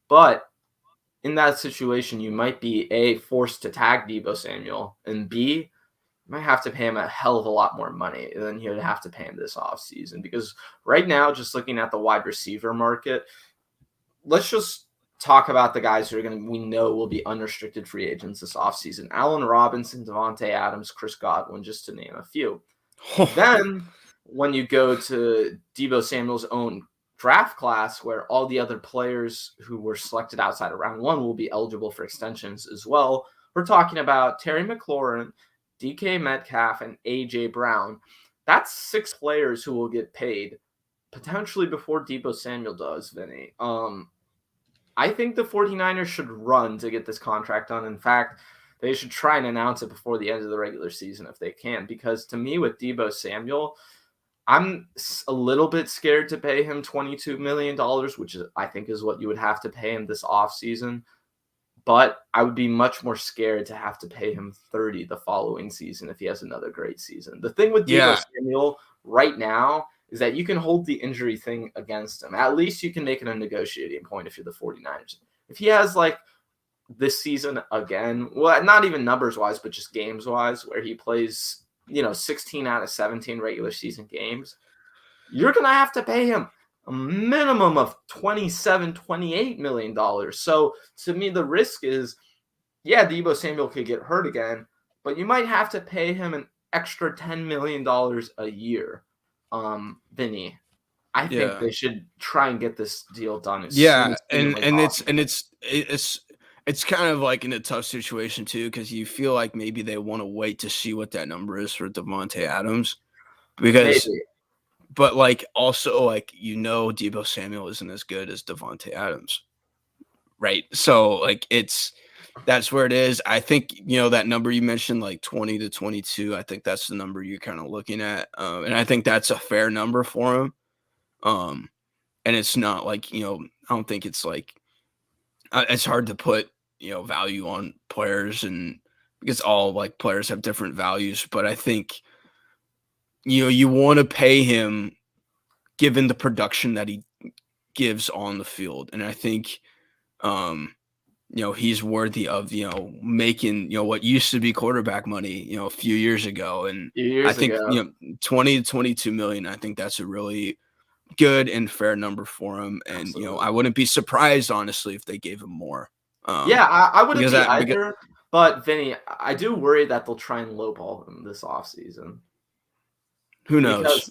But in that situation, you might be A, forced to tag Deebo Samuel, and B, you might have to pay him a hell of a lot more money than he would have to pay him this offseason. Because right now, just looking at the wide receiver market, let's just talk about the guys who we know will be unrestricted free agents this offseason. Allen Robinson, Devontae Adams, Chris Godwin, just to name a few. Then when you go to Deebo Samuel's own draft class, where all the other players who were selected outside of round 1 will be eligible for extensions as well, we're talking about Terry McLaurin, DK Metcalf, and AJ Brown. That's 6 players who will get paid potentially before Deebo Samuel does, Vinny. I think the 49ers should run to get this contract done. In fact, they should try and announce it before the end of the regular season if they can, because to me with Deebo Samuel, I'm a little bit scared to pay him $22 million, which I think is what you would have to pay him this offseason. But I would be much more scared to have to pay him $30 the following season if he has another great season. The thing with Deebo Samuel right now is that you can hold the injury thing against him. At least you can make it a negotiating point if you're the 49ers. If he has like this season again, well, not even numbers-wise, but just games-wise, where he plays 16 out of 17 regular season games, you're going to have to pay him a minimum of $27-28 million. So to me, the risk is, Deebo Samuel could get hurt again, but you might have to pay him an extra $10 million a year. Vinny, I think they should try and get this deal done. It's kind of like in a tough situation too, because you feel like maybe they want to wait to see what that number is for Devontae Adams, because, but like also like Deebo Samuel isn't as good as Devontae Adams, right? So like it's that's where it is. I think, that number you mentioned, like 20 to 22, I think that's the number you're kind of looking at. And I think that's a fair number for him. And it's not like, I don't think it's like, it's hard to put, value on players, and because all like players have different values, but I think, you want to pay him given the production that he gives on the field. And I think, he's worthy of, making, what used to be quarterback money, a few years ago. And I think, 20 to 22 million, I think that's a really good and fair number for him. And, Absolutely. I wouldn't be surprised, honestly, if they gave him more. I wouldn't be either. But Vinny, I do worry that they'll try and lowball him this offseason. Who knows?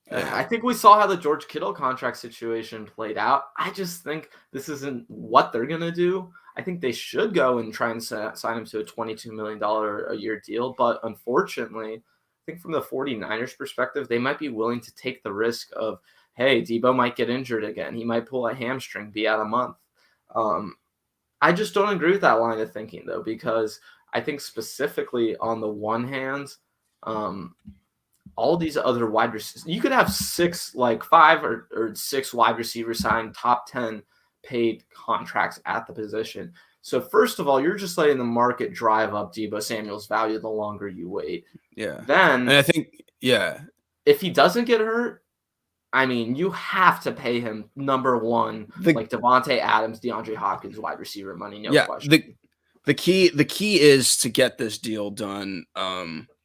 Because I think we saw how the George Kittle contract situation played out. I just think this isn't what they're going to do. I think they should go and try and sign him to a $22 million a year deal. But unfortunately, I think from the 49ers perspective, they might be willing to take the risk of, hey, Debo might get injured again. He might pull a hamstring, be out a month. I just don't agree with that line of thinking, though, because I think specifically on the one hand, all these other wide receivers, you could have 5 or 6 wide receivers signed top 10 paid contracts at the position. So first of all, you're just letting the market drive up Deebo Samuel's value the longer you wait. Yeah. Then, and I think, if he doesn't get hurt, I mean, you have to pay him number one, like Devontae Adams, DeAndre Hopkins, wide receiver money, no question. The key is to get this deal done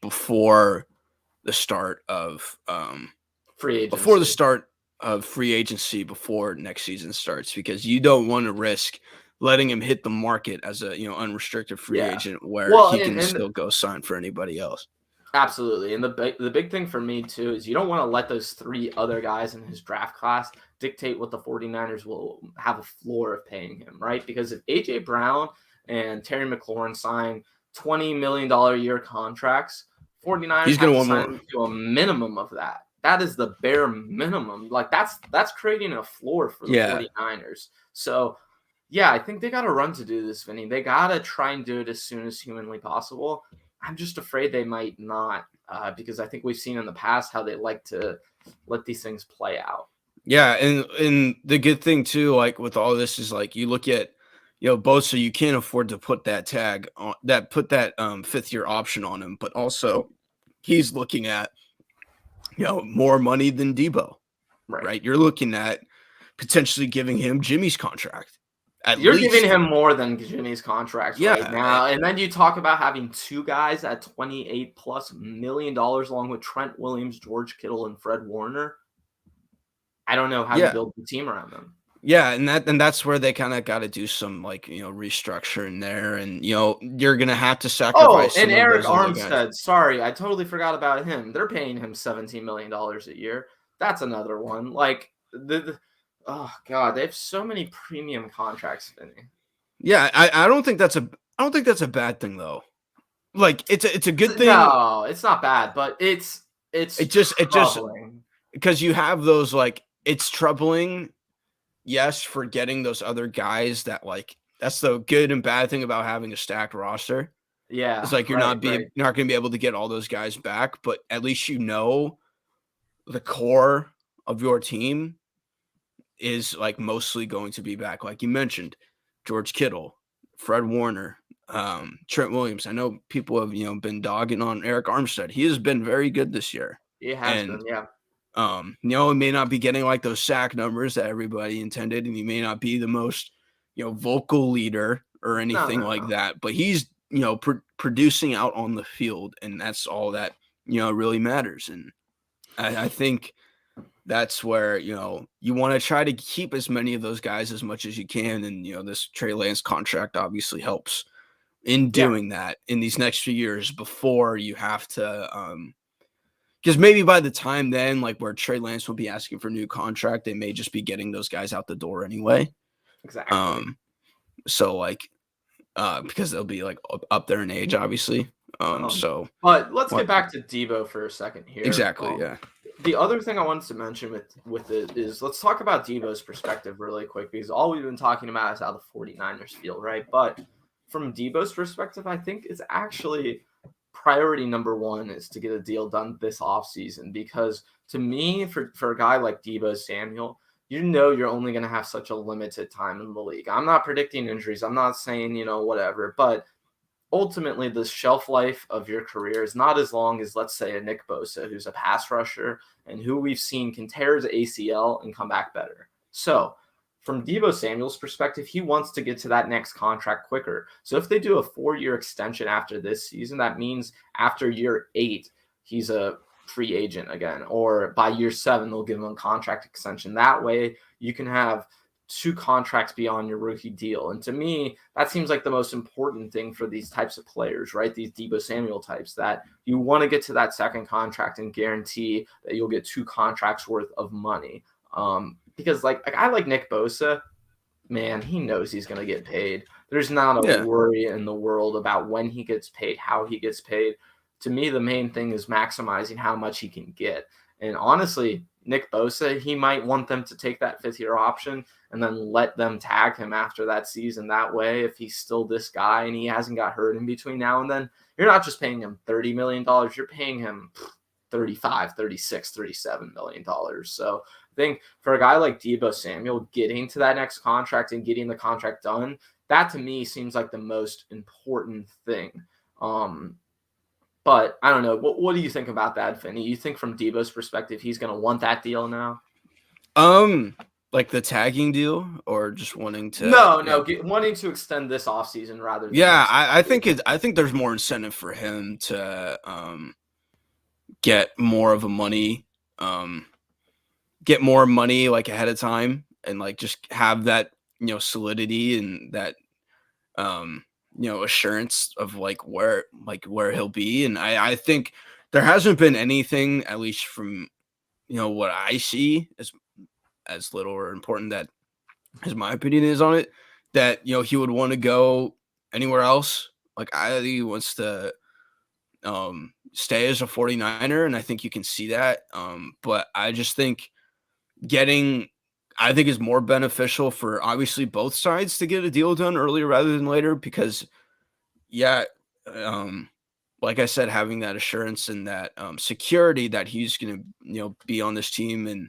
before the start of free agency. Before the start of free agency, before next season starts, because you don't want to risk letting him hit the market as a unrestricted free agent where he can still go sign for anybody else. Absolutely. And the big thing for me, too, is you don't want to let those 3 other guys in his draft class dictate what the 49ers will have a floor of paying him, right? Because if A.J. Brown and Terry McLaurin sign $20 million a year contracts, 49ers he's have going to sign him to a minimum of that. That is the bare minimum. Like, that's creating a floor for the 49ers. So, I think they got to run to do this, Vinny. They got to try and do it as soon as humanly possible. I'm just afraid they might not, because I think we've seen in the past how they like to let these things play out. Yeah, and the good thing too, like with all this, is like you look at, both, so you can't afford to put that tag on that, put that 5th-year option on him, but also he's looking at, more money than Debo, right? You're looking at potentially giving him Jimmy's contract. You're giving him more than Jimmy's contract right now. And then you talk about having 2 guys at $28+ million along with Trent Williams, George Kittle, and Fred Warner. I don't know how you build the team around them. Yeah, and that's where they kind of got to do some restructuring there, and you're gonna have to sacrifice. And Eric Armstead, sorry, I totally forgot about him. They're paying him $17 million a year. That's another one. Like oh God, they have so many premium contracts, Vinny. Yeah, I don't think that's a bad thing though. Like it's a good thing. No, it's not bad, but it's just because you have those, like, it's troubling. Yes, for getting those other guys that, like, that's the good and bad thing about having a stacked roster. Yeah, it's like you're not going to be able to get all those guys back, but at least the core of your team is like mostly going to be back. Like you mentioned, George Kittle, Fred Warner, Trent Williams. I know people have been dogging on Eric Armstead. He has been very good this year. He has been, yeah. He may not be getting like those sack numbers that everybody intended, and he may not be the most vocal leader or anything like that, but he's producing out on the field, and that's all that really matters. And I think that's where you want to try to keep as many of those guys as much as you can, and this Trey Lance contract obviously helps in doing that in these next few years before you have to because maybe by the time then, like where Trey Lance will be asking for a new contract, they may just be getting those guys out the door anyway. Exactly. So like because they'll be like up there in age, obviously. But let's get back to Debo for a second here. Exactly. Yeah. The other thing I wanted to mention with it is let's talk about Debo's perspective really quick, because all we've been talking about is how the 49ers feel, right? But from Debo's perspective, I think it's actually priority number one is to get a deal done this offseason, because to me, for a guy like Debo Samuel, you're only going to have such a limited time in the league. I'm not predicting injuries. I'm not saying, whatever, but ultimately the shelf life of your career is not as long as, let's say, a Nick Bosa, who's a pass rusher and who we've seen can tear his ACL and come back better. So from Debo Samuel's perspective, he wants to get to that next contract quicker. So if they do a 4-year extension after this season, that means after year 8, he's a free agent again, or by year 7, they'll give him a contract extension. That way you can have 2 contracts beyond your rookie deal. And to me, that seems like the most important thing for these types of players, right? These Debo Samuel types, that you want to get to that second contract and guarantee that you'll get 2 contracts worth of money. Because like a guy like Nick Bosa, man, he knows he's going to get paid. There's not a worry in the world about when he gets paid, how he gets paid. To me, the main thing is maximizing how much he can get. And honestly, Nick Bosa, he might want them to take that 5th-year option and then let them tag him after that season. That way, if he's still this guy and he hasn't got hurt in between now and then, you're not just paying him $30 million. You're paying him $35, $36, $37 million. So I think for a guy like Debo Samuel, getting to that next contract and getting the contract done, that to me seems like the most important thing. But I don't know. What do you think about that, Vinny? You think from Debo's perspective, he's going to want that deal now? Like the tagging deal, or just wanting to? Wanting to extend this offseason rather than I think there's more incentive for him to get more money like ahead of time, and like just have that solidity and that assurance of where he'll be. And I think there hasn't been anything, at least from what I see, as little or important that as my opinion is on it, that he would want to go anywhere else. Like I think he wants to stay as a 49er, and I think you can see that. But I just think I think is more beneficial for obviously both sides to get a deal done earlier rather than later, because like I said, having that assurance and that security that he's going to be on this team and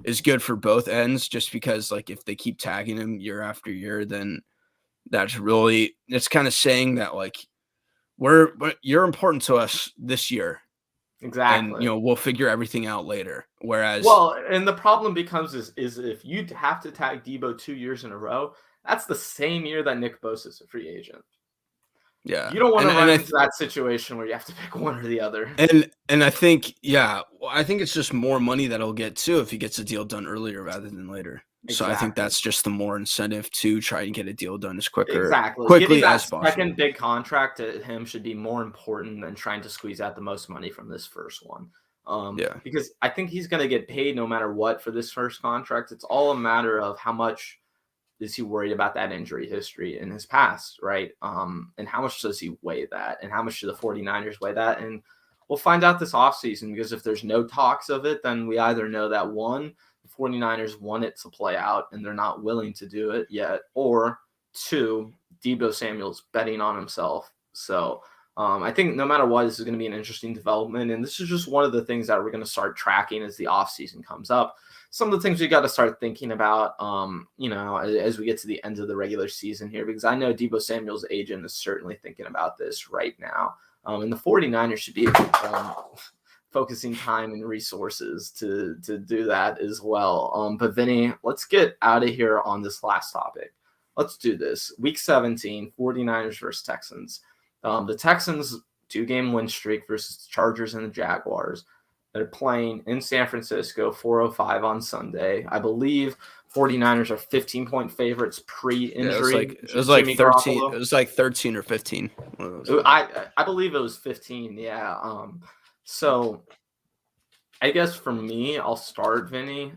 is good for both ends, just because if they keep tagging him year after year, then it's kind of saying that you're important to us this year. Exactly. And we'll figure everything out later. Whereas and the problem becomes is if you have to tag Debo 2 years in a row, that's the same year that Nick Bosa is a free agent. Yeah. You don't want to run into that situation where you have to pick one or the other. And I think, I think it's just more money that he'll get too if he gets a deal done earlier rather than later. Exactly. So I think that's just the more incentive to try and get a deal done as quickly as possible. Second big contract to him should be more important than trying to squeeze out the most money from this first one. Because I think he's going to get paid no matter what for this first contract. It's all a matter of how much is he worried about that injury history in his past, right? And how much does he weigh that? And how much do the 49ers weigh that? And we'll find out this offseason, because if there's no talks of it, then we either know that 1, the 49ers want it to play out and they're not willing to do it yet, or 2, Debo Samuel's betting on himself. So I think no matter what, this is going to be an interesting development. And this is just one of the things that we're going to start tracking as the offseason comes up. Some of the things we got to start thinking about, as we get to the end of the regular season here, because I know Debo Samuel's agent is certainly thinking about this right now. And the 49ers should be focusing time and resources to do that as well. But Vinny, let's get out of here on this last topic. Let's do this. Week 17, 49ers versus Texans. The Texans 2-game win streak versus the Chargers and the Jaguars. They're playing in San Francisco, 4:05 on Sunday. I believe 49ers are 15-point favorites pre-injury. It was like 13. Garoppolo. It was like 13 or 15. I believe it was 15. Yeah. So I guess for me, I'll start, Vinny.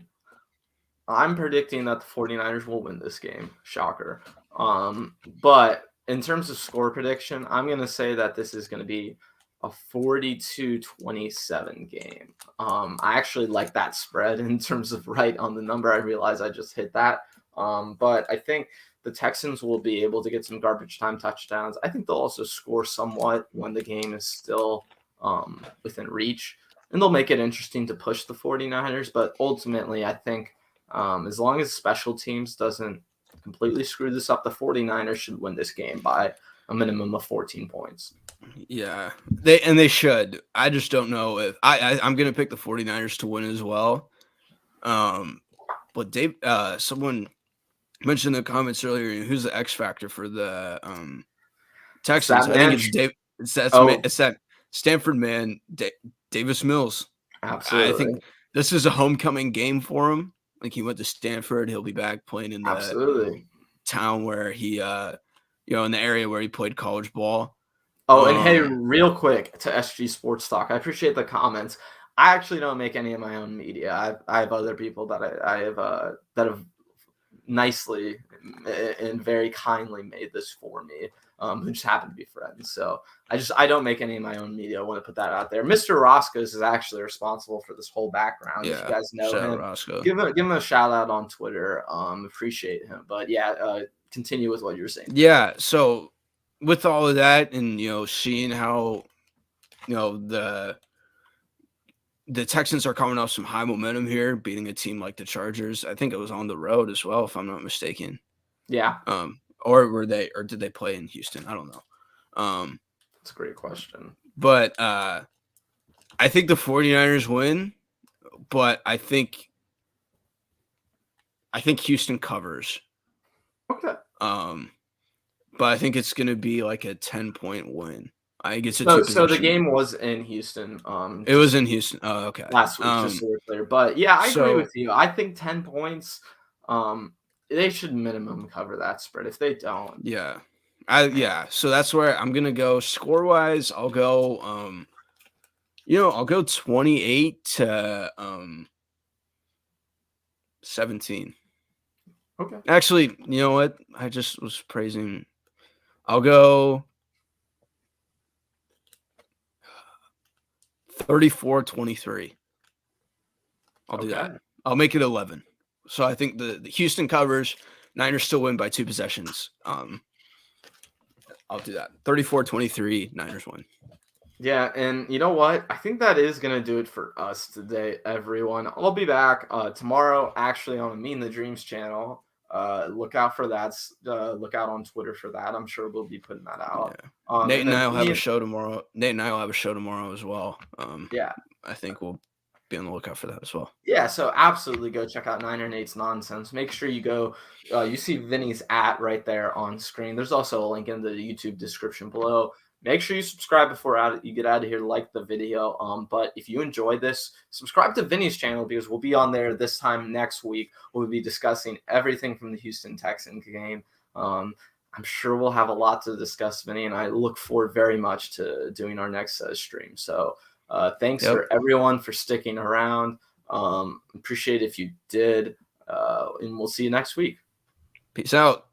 I'm predicting that the 49ers will win this game. Shocker. But in terms of score prediction, I'm going to say that this is going to be a 42-27 game. I actually like that spread in terms of right on the number. I realize I just hit that. But I think the Texans will be able to get some garbage time touchdowns. I think they'll also score somewhat when the game is still within reach. And they'll make it interesting to push the 49ers. But ultimately, I think as long as special teams doesn't completely screw this up, the 49ers should win this game by a minimum of 14 points. Yeah, they should. I just don't know if I'm going to pick the 49ers to win as well. But Dave, someone mentioned in the comments earlier, who's the X factor for the Texans? I think it's Dave. It's that Stanford man, Davis Mills. Absolutely. I think this is a homecoming game for him. Like, he went to Stanford. He'll be back playing in the town where he, in the area where he played college ball. Oh, and hey, real quick to SG Sports Talk. I appreciate the comments. I actually don't make any of my own media. I have other people that I have that have nicely and very kindly made this for me, who just happen to be friends. So I don't make any of my own media. I want to put that out there. Mr. Roscoe's is actually responsible for this whole background. Yeah, if you guys know him, Roscoe. give him a shout out on Twitter. Appreciate him. But yeah, continue with what you were saying. Yeah. So with all of that, and seeing how the Texans are coming off some high momentum here, beating a team like the Chargers. I think it was on the road as well, if I'm not mistaken. Yeah. Or did they play in Houston? I don't know. That's a great question. But I think the 49ers win, but I think Houston covers. Okay. But I think it's going to be like a 10-point win. I think it's so the game was in Houston. It was in Houston. Oh, okay. Last week, just so we're clear. But yeah, I agree with you. I think 10 points. They should minimum cover that spread. If they don't, yeah, So that's where I'm gonna go score wise. I'll go. I'll go 28 to 17. Okay. Actually, you know what? I just was praising. I'll go 34-23. I'll do that. I'll make it 11. So I think the Houston covers. Niners still win by 2 possessions. I'll do that. 34-23, Niners win. Yeah, and you know what? I think that is going to do it for us today, everyone. I'll be back tomorrow, actually, on the Mean the Dreams channel. Look out for that. Look out on Twitter for that. I'm sure we'll be putting that out. Yeah. Nate and I will have a show tomorrow. Nate and I will have a show tomorrow as well. Yeah. I think we'll be on the lookout for that as well. Yeah, so absolutely go check out Niner Nate's Nonsense. Make sure you go. You see Vinny's @ right there on screen. There's also a link in the YouTube description below. Make sure you subscribe before you get out of here. Like the video. But if you enjoyed this, subscribe to Vinny's channel because we'll be on there this time next week. We'll be discussing everything from the Houston Texans game. I'm sure we'll have a lot to discuss, Vinny, and I look forward very much to doing our next stream. So thanks for everyone for sticking around. Appreciate it if you did. And we'll see you next week. Peace out.